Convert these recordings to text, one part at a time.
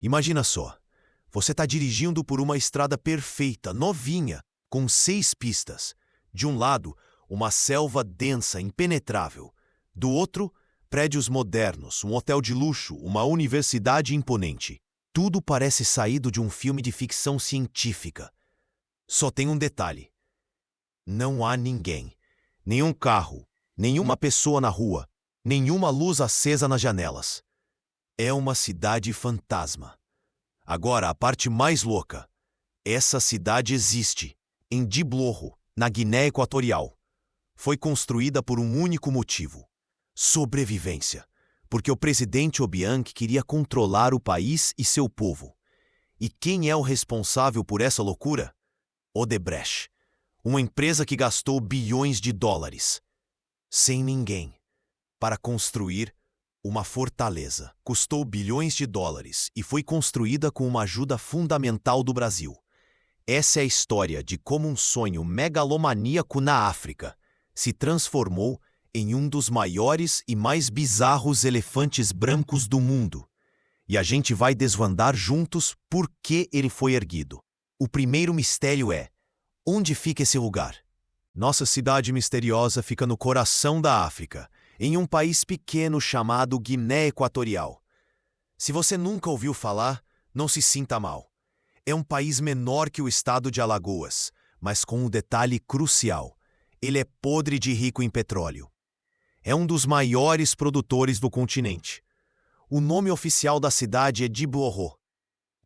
Imagina só, você está dirigindo por uma estrada perfeita, novinha, com 6 pistas. De um lado, uma selva densa, impenetrável. Do outro, prédios modernos, um hotel de luxo, uma universidade imponente. Tudo parece saído de um filme de ficção científica. Só tem um detalhe. Não há ninguém. Nenhum carro, nenhuma pessoa na rua, nenhuma luz acesa nas janelas. É uma cidade fantasma. Agora, a parte mais louca. Essa cidade existe, em Diblojo, na Guiné Equatorial. Foi construída por um único motivo: sobrevivência. Porque o presidente Obiang queria controlar o país e seu povo. E quem é o responsável por essa loucura? Odebrecht, uma empresa que gastou bilhões de dólares, sem ninguém, para construir uma fortaleza. Custou bilhões de dólares e foi construída com uma ajuda fundamental do Brasil. Essa é a história de como um sonho megalomaníaco na África se transformou em um dos maiores e mais bizarros elefantes brancos do mundo. E a gente vai desvendar juntos por que ele foi erguido. O primeiro mistério é: onde fica esse lugar? Nossa cidade misteriosa fica no coração da África, em um país pequeno chamado Guiné Equatorial. Se você nunca ouviu falar, não se sinta mal. É um país menor que o estado de Alagoas, mas com um detalhe crucial: ele é podre de rico em petróleo. É um dos maiores produtores do continente. O nome oficial da cidade é Diblojo.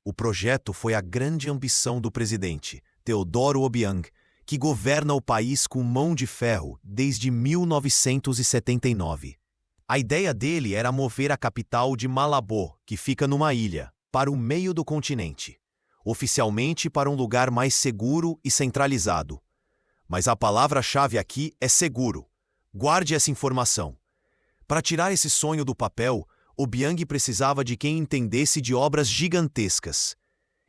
O projeto foi a grande ambição do presidente, Teodoro Obiang, que governa o país com mão de ferro desde 1979. A ideia dele era mover a capital de Malabo, que fica numa ilha, para o meio do continente, oficialmente para um lugar mais seguro e centralizado. Mas a palavra-chave aqui é seguro. Guarde essa informação. Para tirar esse sonho do papel, Obiang precisava de quem entendesse de obras gigantescas.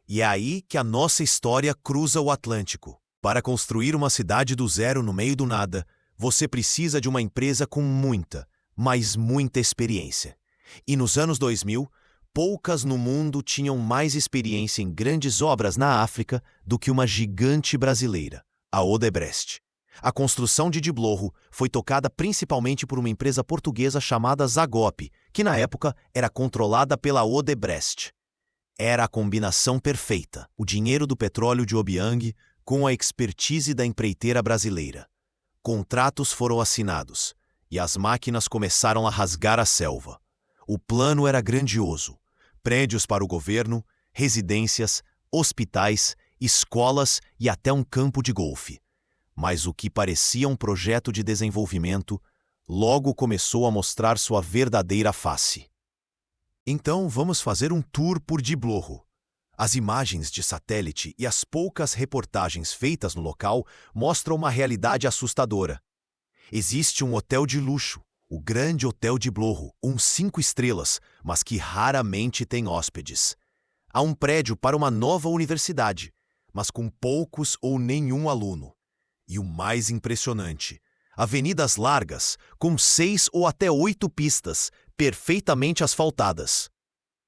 E é aí que a nossa história cruza o Atlântico. Para construir uma cidade do zero no meio do nada, você precisa de uma empresa com muita, mas muita experiência. E nos anos 2000, poucas no mundo tinham mais experiência em grandes obras na África do que uma gigante brasileira, a Odebrecht. A construção de Diblojo foi tocada principalmente por uma empresa portuguesa chamada Zagop, que na época era controlada pela Odebrecht. Era a combinação perfeita: o dinheiro do petróleo de Obiang com a expertise da empreiteira brasileira. Contratos foram assinados e as máquinas começaram a rasgar a selva. O plano era grandioso: prédios para o governo, residências, hospitais, escolas e até um campo de golfe. Mas o que parecia um projeto de desenvolvimento logo começou a mostrar sua verdadeira face. Então vamos fazer um tour por Diblojo. As imagens de satélite e as poucas reportagens feitas no local mostram uma realidade assustadora. Existe um hotel de luxo, o Grande Hotel Diblojo, 5 estrelas, mas que raramente tem hóspedes. Há um prédio para uma nova universidade, mas com poucos ou nenhum aluno. E o mais impressionante: avenidas largas, com 6 ou até 8 pistas, perfeitamente asfaltadas.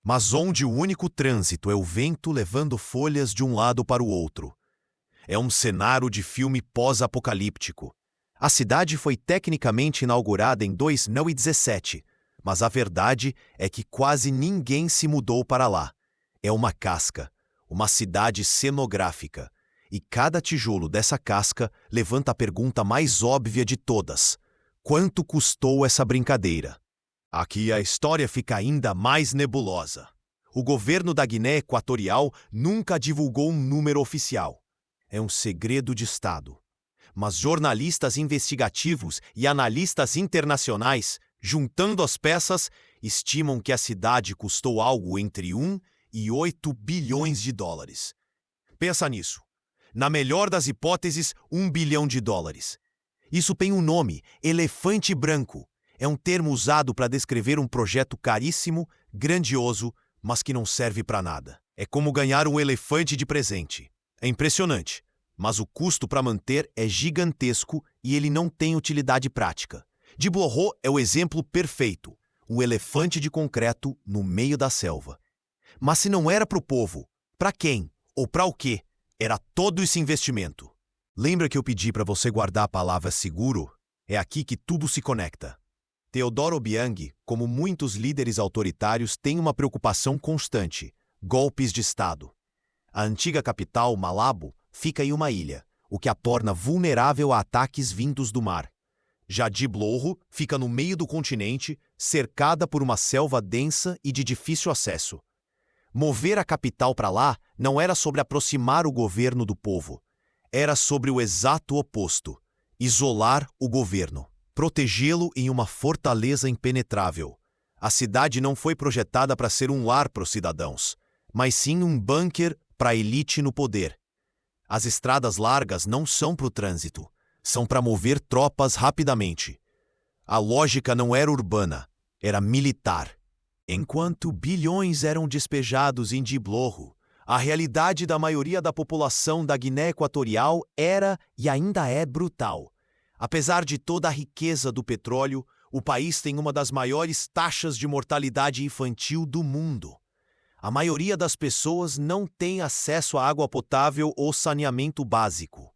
Mas onde o único trânsito é o vento levando folhas de um lado para o outro. É um cenário de filme pós-apocalíptico. A cidade foi tecnicamente inaugurada em 2017, mas a verdade é que quase ninguém se mudou para lá. É uma casca, uma cidade cenográfica. E cada tijolo dessa casca levanta a pergunta mais óbvia de todas: quanto custou essa brincadeira? Aqui a história fica ainda mais nebulosa. O governo da Guiné Equatorial nunca divulgou um número oficial. É um segredo de Estado. Mas jornalistas investigativos e analistas internacionais, juntando as peças, estimam que a cidade custou algo entre 1 e 8 bilhões de dólares. Pensa nisso. Na melhor das hipóteses, 1 bilhão de dólares. Isso tem um nome: elefante branco. É um termo usado para descrever um projeto caríssimo, grandioso, mas que não serve para nada. É como ganhar um elefante de presente. É impressionante, mas o custo para manter é gigantesco e ele não tem utilidade prática. Diblojo é o exemplo perfeito: um elefante de concreto no meio da selva. Mas se não era para o povo, para quem ou para o quê era todo esse investimento? Lembra que eu pedi para você guardar a palavra seguro? É aqui que tudo se conecta. Teodoro Obiang, como muitos líderes autoritários, tem uma preocupação constante: golpes de Estado. A antiga capital, Malabo, fica em uma ilha, o que a torna vulnerável a ataques vindos do mar. Já Diblohro fica no meio do continente, cercada por uma selva densa e de difícil acesso. Mover a capital para lá não era sobre aproximar o governo do povo. Era sobre o exato oposto: isolar o governo, protegê-lo em uma fortaleza impenetrável. A cidade não foi projetada para ser um lar para os cidadãos, mas sim um bunker para a elite no poder. As estradas largas não são para o trânsito, são para mover tropas rapidamente. A lógica não era urbana, era militar. Enquanto bilhões eram despejados em Diblohro, a realidade da maioria da população da Guiné Equatorial era e ainda é brutal. Apesar de toda a riqueza do petróleo, o país tem uma das maiores taxas de mortalidade infantil do mundo. A maioria das pessoas não tem acesso a água potável ou saneamento básico.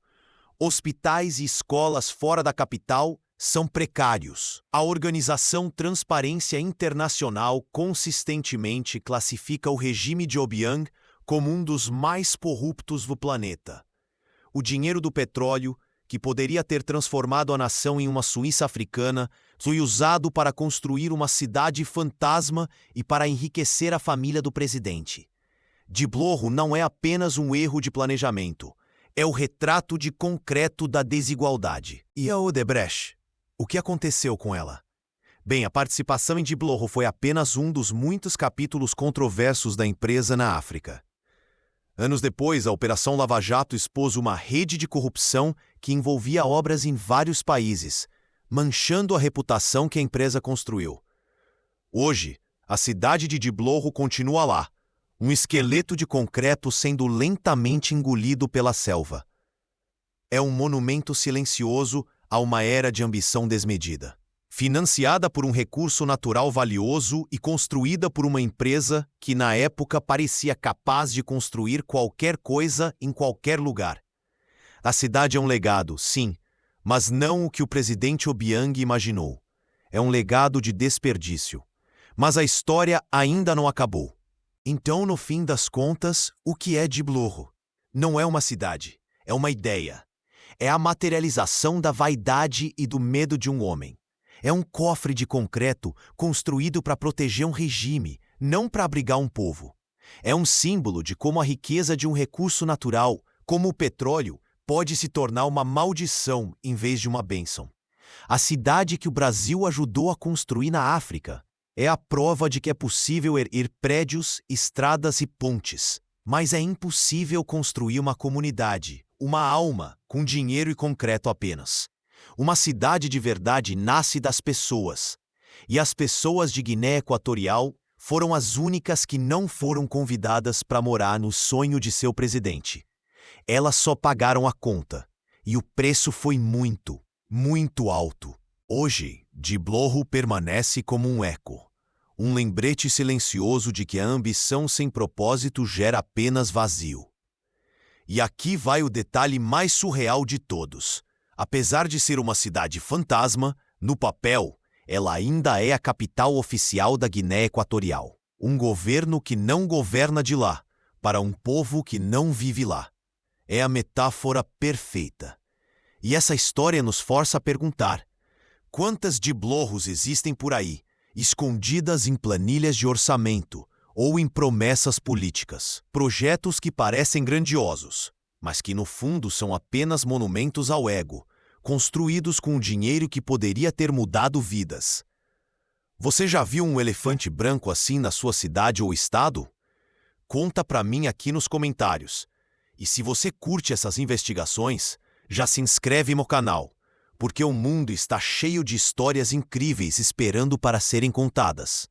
Hospitais e escolas fora da capital são precários. A organização Transparência Internacional consistentemente classifica o regime de Obiang como um dos mais corruptos do planeta. O dinheiro do petróleo, que poderia ter transformado a nação em uma Suíça africana, foi usado para construir uma cidade fantasma e para enriquecer a família do presidente. Diblohro não é apenas um erro de planejamento, é o retrato de concreto da desigualdade. E a Odebrecht? O que aconteceu com ela? Bem, a participação em Diblohro foi apenas um dos muitos capítulos controversos da empresa na África. Anos depois, a Operação Lava Jato expôs uma rede de corrupção que envolvia obras em vários países, manchando a reputação que a empresa construiu. Hoje, a cidade de Diblohro continua lá, um esqueleto de concreto sendo lentamente engolido pela selva. É um monumento silencioso a uma era de ambição desmedida. Financiada por um recurso natural valioso e construída por uma empresa que na época parecia capaz de construir qualquer coisa em qualquer lugar. A cidade é um legado, sim, mas não o que o presidente Obiang imaginou. É um legado de desperdício. Mas a história ainda não acabou. Então, no fim das contas, o que é Diblohro? Não é uma cidade, é uma ideia. É a materialização da vaidade e do medo de um homem. É um cofre de concreto construído para proteger um regime, não para abrigar um povo. É um símbolo de como a riqueza de um recurso natural, como o petróleo, pode se tornar uma maldição em vez de uma bênção. A cidade que o Brasil ajudou a construir na África é a prova de que é possível erguer prédios, estradas e pontes. Mas é impossível construir uma comunidade, uma alma, com dinheiro e concreto apenas. Uma cidade de verdade nasce das pessoas. E as pessoas de Guiné Equatorial foram as únicas que não foram convidadas para morar no sonho de seu presidente. Elas só pagaram a conta. E o preço foi muito, muito alto. Hoje, Diblohro permanece como um eco. Um lembrete silencioso de que a ambição sem propósito gera apenas vazio. E aqui vai o detalhe mais surreal de todos. Apesar de ser uma cidade fantasma, no papel, ela ainda é a capital oficial da Guiné Equatorial. Um governo que não governa de lá, para um povo que não vive lá. É a metáfora perfeita. E essa história nos força a perguntar: quantas Diblohros existem por aí, escondidas em planilhas de orçamento ou em promessas políticas? Projetos que parecem grandiosos, mas que no fundo são apenas monumentos ao ego, construídos com dinheiro que poderia ter mudado vidas. Você já viu um elefante branco assim na sua cidade ou estado? Conta pra mim aqui nos comentários. E se você curte essas investigações, já se inscreve no canal, porque o mundo está cheio de histórias incríveis esperando para serem contadas.